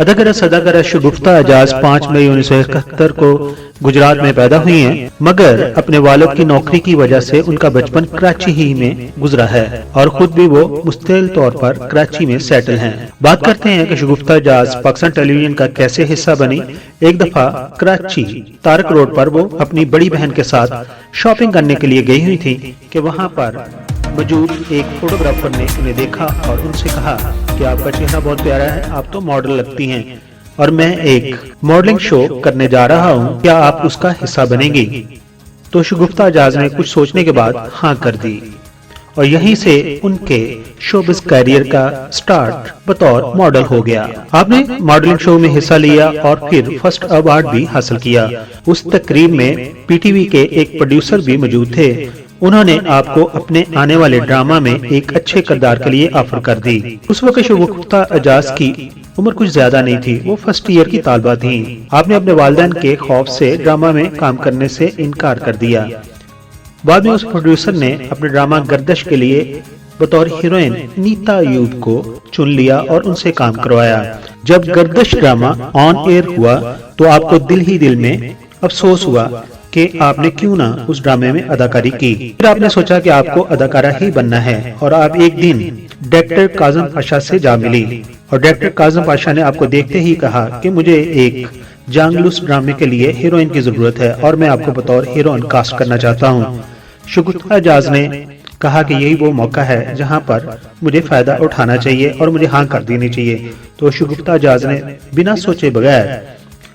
अदाकारा सदाकारा शगुफ्ता एजाज 5 मई 1971 को गुजरात में पैदा हुई हैं, मगर अपने वालिद की नौकरी की वजह से उनका बचपन कराची ही में गुजरा है और खुद भी वो मुस्तकिल तौर पर कराची में सेटल हैं। बात करते हैं कि शगुफ्ता एजाज पाकिस्तान टेलीविजन का कैसे हिस्सा बनी। एक दफा कराची तारक रोड पर वो अपनी बड़ी बहन के साथ शॉपिंग करने के लिए गई हुई थी कि वहाँ पर मौजूद एक फोटोग्राफर ने उन्हें देखा और उनसे कहा कि आपका चेहरा बहुत प्यारा है, आप तो मॉडल लगती हैं और मैं एक मॉडलिंग शो करने जा रहा हूँ, क्या आप उसका हिस्सा बनेंगी? तो शगुफ्ता एजाज ने कुछ सोचने के बाद हाँ कर दी और यहीं से उनके शोबिज कैरियर का स्टार्ट बतौर मॉडल हो गया। आपने मॉडलिंग शो में हिस्सा लिया और फिर फर्स्ट अवार्ड भी हासिल किया। उस तकरीब में पीटीवी के एक प्रोड्यूसर भी मौजूद थे। उन्होंने आपको अपने आने वाले ड्रामा में एक अच्छे किरदार के लिए ऑफर कर दी। उस वक्त शगुफ्ता एजाज की उम्र कुछ ज्यादा नहीं थी, वो फर्स्ट ईयर की तालबा थी। आपने अपने वालिदैन के खौफ से ड्रामा में काम करने से इनकार कर दिया। बाद में उस प्रोड्यूसर ने अपने ड्रामा गर्दिश के लिए बतौर हीरोइन नीता यूब को चुन लिया और उनसे काम करवाया। जब गर्दिश ड्रामा ऑन एयर हुआ तो आपको दिल ही दिल में अफसोस हुआ कि आपने क्यों ना उस ड्रामे में अदाकारी की। फिर आपने सोचा कि आपको अदाकारा ही बनना है और आप एक दिन डायरेक्टर काज़म पाशा से जा मिली और डायरेक्टर काज़म पाशा ने आपको देखते ही कहा कि मुझे एक जांगलूस ड्रामे के लिए हीरोइन की जरूरत है और मैं आपको बतौर हीरोइन कास्ट करना चाहता हूँ। शगुफ्ता एजाज ने कहा कि यही वो मौका है जहाँ पर मुझे फायदा उठाना चाहिए और मुझे हाँ कर देनी चाहिए। तो शगुफ्ता एजाज ने बिना सोचे बगैर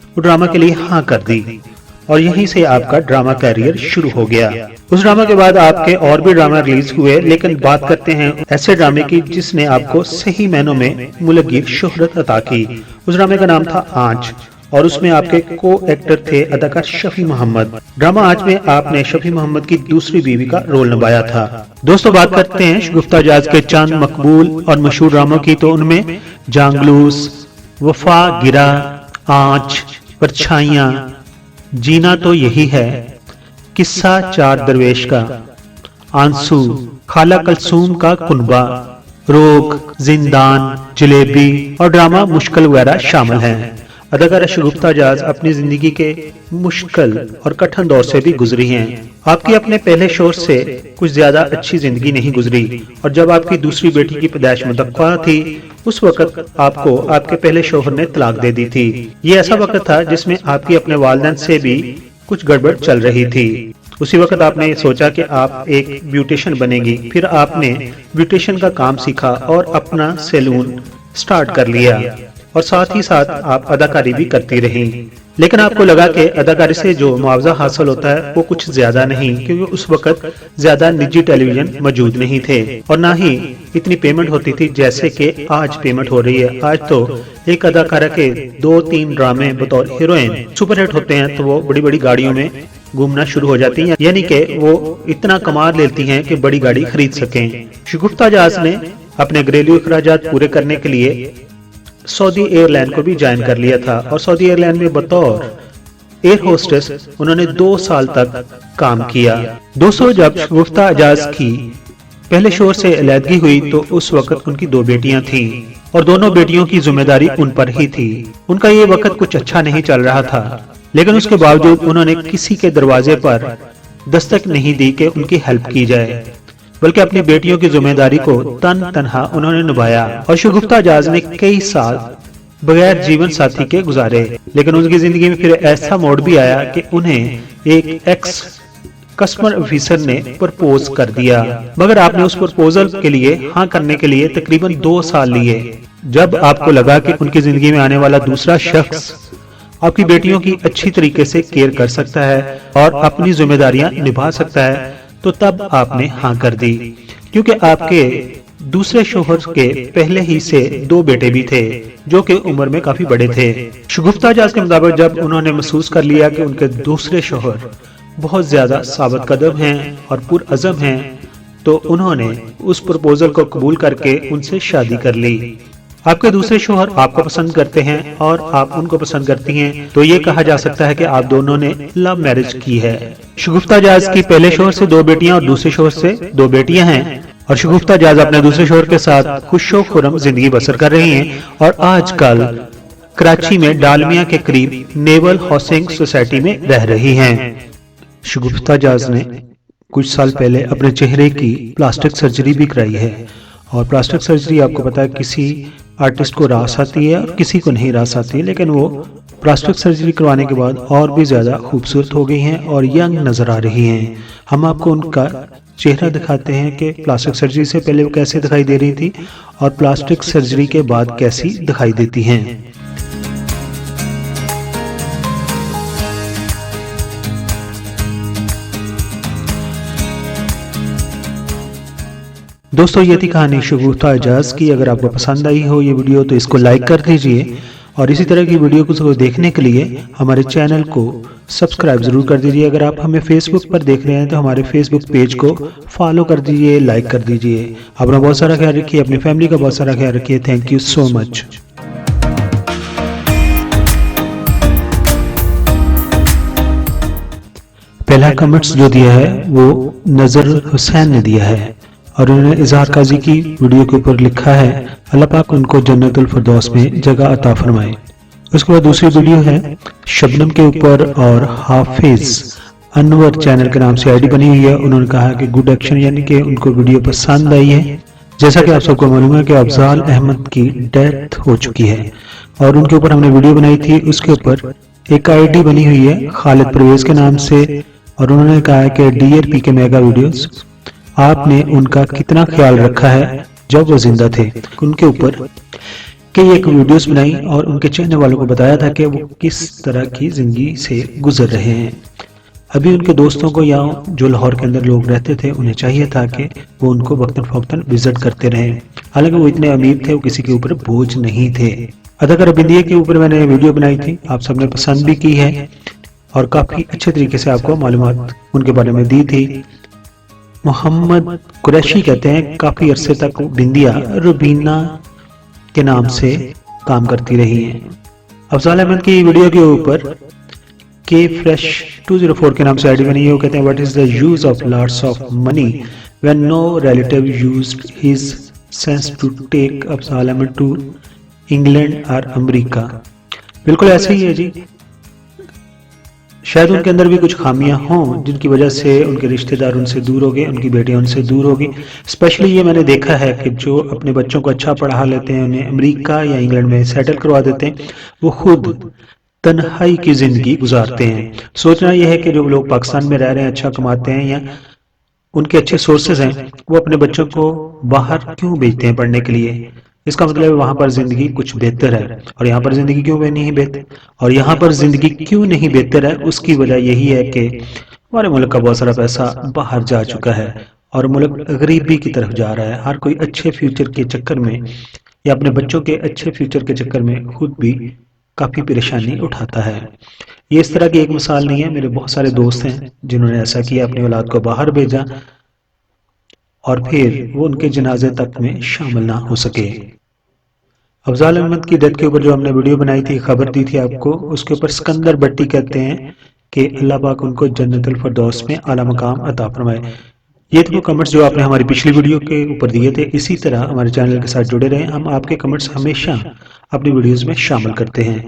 वो ड्रामा के लिए हाँ कर दी और यहीं से आपका ड्रामा कैरियर शुरू हो गया। उस ड्रामा के बाद आपके और भी ड्रामा रिलीज हुए, लेकिन बात करते हैं ऐसे ड्रामे की जिसने आपको सही मायनों में मुलग्गी शोहरत अता की। उस ड्रामे का नाम था आंच और उसमें आपके को एक्टर थे अदाकार शफी मोहम्मद। ड्रामा आंच में आपने शफी मोहम्मद की दूसरी बीवी का रोल निभाया था। दोस्तों बात करते हैं शगुफ्ता एजाज के चंद मकबूल और मशहूर ड्रामों की, तो उनमें जांगलूस, वफा गिरा, आंच, परछाइयां, जीना तो यही है, किस्सा चार दरवेश का, आंसू, खाला कलसूम का कुनबा, रोग, जिंदान, जलेबी और ड्रामा मुश्किल वगैरह शामिल हैं। अदाकारा शगुफ्ता एजाज अपनी जिंदगी के मुश्किल और कठिन दौर से भी गुजरी हैं। आपकी अपने पहले शोहर से कुछ ज्यादा अच्छी जिंदगी नहीं गुजरी और जब आपकी दूसरी बेटी की पैदाइश मुतव्वक़ा थी उस वक्त आपको आपके पहले शोहर ने तलाक दे दी थी। ये ऐसा वक्त था जिसमें आपकी अपने वालिदैन से भी कुछ गड़बड़ चल रही थी। उसी वक्त आपने सोचा कि आप एक ब्यूटिशियन बनेंगी। फिर आपने ब्यूटिशियन का काम सीखा और अपना सैलून स्टार्ट कर लिया और साथ ही साथ आप अदाकारी भी करती रही। लेकिन आपको लगा कि अदाकारी से जो मुआवजा हासिल होता है वो कुछ ज्यादा नहीं, क्योंकि उस वक्त ज्यादा निजी टेलीविजन मौजूद नहीं थे और ना ही इतनी पेमेंट होती थी जैसे कि आज पेमेंट हो रही है। आज तो एक अदाकारा के 2-3 ड्रामे बतौर हीरोइन सुपरहिट होते हैं तो वो बड़ी बड़ी गाड़ियों में घूमना शुरू हो जाती हैं, यानी कि वो इतना कमा लेती हैं कि बड़ी गाड़ी खरीद सकें। शगुफ्ता एजाज ने अपने घरेलू अखराजात पूरे करने के लिए सऊदी एयरलाइन को भी ज्वाइन कर लिया था और सऊदी एयरलाइन में बतौर एयर होस्टेस उन्होंने 2 साल तक काम किया। दोस्तों जब शगुफ्ता एजाज की पहले शोहर से अलहदगी हुई तो उस वक्त उनकी 2 बेटियां थीं और दोनों बेटियों की जिम्मेदारी उन पर ही थी। उनका ये वक्त कुछ अच्छा नहीं चल रहा था, लेकिन उसके बावजूद उन्होंने किसी के दरवाजे पर दस्तक नहीं दी कि उनकी हेल्प की जाए, बल्कि अपनी बेटियों की जिम्मेदारी को तनहा उन्होंने निभाया। और शगुफ्ता एजाज ने कई साल बगैर जीवन साथी के गुजारे, लेकिन उनकी जिंदगी में फिर ऐसा मोड़ भी आया कि उन्हें एक एक्स कस्टमर ऑफिसर ने प्रपोज कर दिया, मगर आपने उस प्रपोजल के लिए हाँ करने के लिए तकरीबन 2 साल लिए। जब आपको लगा कि उनकी जिंदगी में आने वाला दूसरा शख्स आपकी बेटियों की अच्छी तरीके से केयर कर सकता है और अपनी जिम्मेदारियां निभा सकता है तो तब आपने हाँ कर दी, क्योंकि आपके दूसरे शोहर के पहले ही से 2 बेटे भी थे जो कि उम्र में काफी बड़े थे। शगुफ्ता एजाज के मुताबिक जब उन्होंने महसूस कर लिया कि उनके दूसरे शोहर बहुत ज्यादा साबित कदम हैं और पुरअज़म हैं तो उन्होंने उस प्रपोजल को कबूल करके उनसे शादी कर ली। आपके दूसरे शोहर आपको पसंद करते हैं और आप उनको पसंद करती हैं तो ये कहा जा सकता है कि आप दोनों ने लव मैरिज की है। शगुफ्ता एजाज की पहले शोहर से 2 बेटियां और दूसरे शोहर से 2 बेटियां हैं اور شگفتہ اجاز اپنے دوسرے شوہر کے ساتھ خوش و خرم زندگی بسر کر رہی ہیں اور آج کل کراچی میں ڈالمیا کے قریب نیول ہاؤسنگ سوسائٹی میں رہ رہی ہیں۔ شگفتہ اجاز نے کچھ سال پہلے اپنے چہرے کی پلاسٹک سرجری بھی کرائی ہے، اور پلاسٹک سرجری آپ کو پتا ہے کسی آرٹسٹ کو راس آتی ہے اور کسی کو نہیں راس آتی ہے، لیکن وہ پلاسٹک سرجری کروانے کے بعد اور بھی زیادہ خوبصورت ہو گئی ہیں اور ینگ نظر آ رہی ہیں۔ ہم آپ کو ان کا چہرہ دکھاتے ہیں کہ پلاسٹک سرجری سے پہلے وہ کیسے دکھائی دے رہی تھی اور پلاسٹک سرجری کے بعد کیسی دکھائی دیتی ہیں۔ دوستو یہ تھی کہانی شگفتہ اجاز کی۔ اگر آپ کو پسند آئی ہو یہ ویڈیو تو اس کو لائک کر دیجئے، اور اسی طرح کی ویڈیو کو دیکھنے کے لیے ہمارے چینل کو سبسکرائب ضرور کر دیجئے۔ اگر آپ ہمیں فیس بک پر دیکھ رہے ہیں تو ہمارے فیس بک پیج کو فالو کر دیجئے، لائک کر دیجئے۔ اپنا بہت سارا خیال رکھیے، اپنی فیملی کا بہت سارا خیال رکھیے۔ تھینک یو سو مچ۔ پہلا کمنٹس جو دیا ہے وہ نظر حسین نے دیا ہے، اور انہوں نے اظہار قاضی کی ویڈیو کے اوپر لکھا ہے اللہ پاک ان کو جنت الفردوس میں جگہ عطا فرمائے۔ اس کے بعد دوسری ویڈیو ہے شبنم کے اوپر، اور حافظ انور چینل کے نام سے آئی ڈی بنی ہوئی ہے۔ انہوں نے کہا کہ گڈ ایکشن، یعنی کہ ان کو ویڈیو پسند آئی ہے۔ جیسا کہ آپ سب کو معلوم ہے کہ افضال احمد کی ڈیتھ ہو چکی ہے، اور ان کے اوپر ہم نے ویڈیو بنائی تھی، اس کے اوپر ایک آئی ڈی بنی ہوئی ہے خالد پرویز کے نام سے، اور انہوں نے کہا کہ ڈیئر پی کے میگا ویڈیوز، آپ نے ان کا کتنا خیال رکھا ہے جب وہ زندہ تھے۔ ان کے اوپر کئی ایک ویڈیوز بنائی اور ان کے چینل والوں کو بتایا تھا کہ وہ کس طرح کی زندگی سے گزر رہے ہیں۔ ابھی ان کے دوستوں کو یا جو لاہور کے اندر لوگ رہتے تھے انہیں چاہیے تھا کہ وہ ان کو وقتاً فوقتاً وزٹ کرتے رہیں، حالانکہ وہ اتنے امیر تھے، وہ کسی کے اوپر بوجھ نہیں تھے۔ اداکارہ بندیہ کے اوپر میں نے ویڈیو بنائی تھی، آپ سب نے پسند بھی کی ہے اور کافی اچھے طریقے سے آپ کو معلومات ان کے بارے میں دی تھی۔ محمد قریشی کہتے ہیں کافی عرصے تک بندیہ روبینہ کے نام سے کام کرتی رہی ہیں۔ افضال احمد کی ویڈیو کے اوپر کے فریش 204 کے نام سے آئی ڈی بنی ہے، وہ کہتے ہیں what is the use of lots of money when no relative used his sense to take Afzaal Ahmed to England اور امریکہ۔ بالکل ایسے ہی ہے جی، شاید ان کے اندر بھی کچھ خامیاں ہوں جن کی وجہ سے ان کے رشتہ دار ان سے دور ہو گئے، ان کی بیٹیاں ان سے دور ہو گئی۔ اسپیشلی یہ میں نے دیکھا ہے کہ جو اپنے بچوں کو اچھا پڑھا لیتے ہیں، انہیں امریکہ یا انگلینڈ میں سیٹل کروا دیتے ہیں، وہ خود تنہائی کی زندگی گزارتے ہیں۔ سوچنا یہ ہے کہ جو لوگ پاکستان میں رہ رہے ہیں، اچھا کماتے ہیں یا ان کے اچھے سورسز ہیں، وہ اپنے بچوں کو باہر کیوں بھیجتے ہیں پڑھنے کے لیے؟ اس کا مطلب ہے وہاں پر زندگی کچھ بہتر ہے، اور یہاں پر زندگی کیوں نہیں بہتر، اور یہاں پر زندگی کیوں نہیں بہتر ہے؟ اس کی وجہ یہی ہے کہ ہمارے ملک کا بہت سارا پیسہ باہر جا چکا ہے اور ملک غریبی کی طرف جا رہا ہے۔ ہر کوئی اچھے فیوچر کے چکر میں یا اپنے بچوں کے اچھے فیوچر کے چکر میں خود بھی کافی پریشانی اٹھاتا ہے۔ یہ اس طرح کی ایک مثال نہیں ہے، میرے بہت سارے دوست ہیں جنہوں نے ایسا کیا، اپنی اولاد کو باہر بھیجا اور پھر وہ ان کے جنازے تک میں شامل نہ ہو سکے۔ افضال احمد کی ڈیتھ کے اوپر جو ہم نے ویڈیو بنائی تھی، خبر دی تھی آپ کو، اس کے اوپر سکندر بٹی کہتے ہیں کہ اللہ پاک ان کو جنت الفردوس میں اعلیٰ مقام عطا فرمائے۔ یہ تھے وہ کمنٹس جو آپ نے ہماری پچھلی ویڈیو کے اوپر دیے تھے۔ اسی طرح ہمارے چینل کے ساتھ جڑے رہیں، ہم آپ کے کمنٹس ہمیشہ اپنی ویڈیوز میں شامل کرتے ہیں۔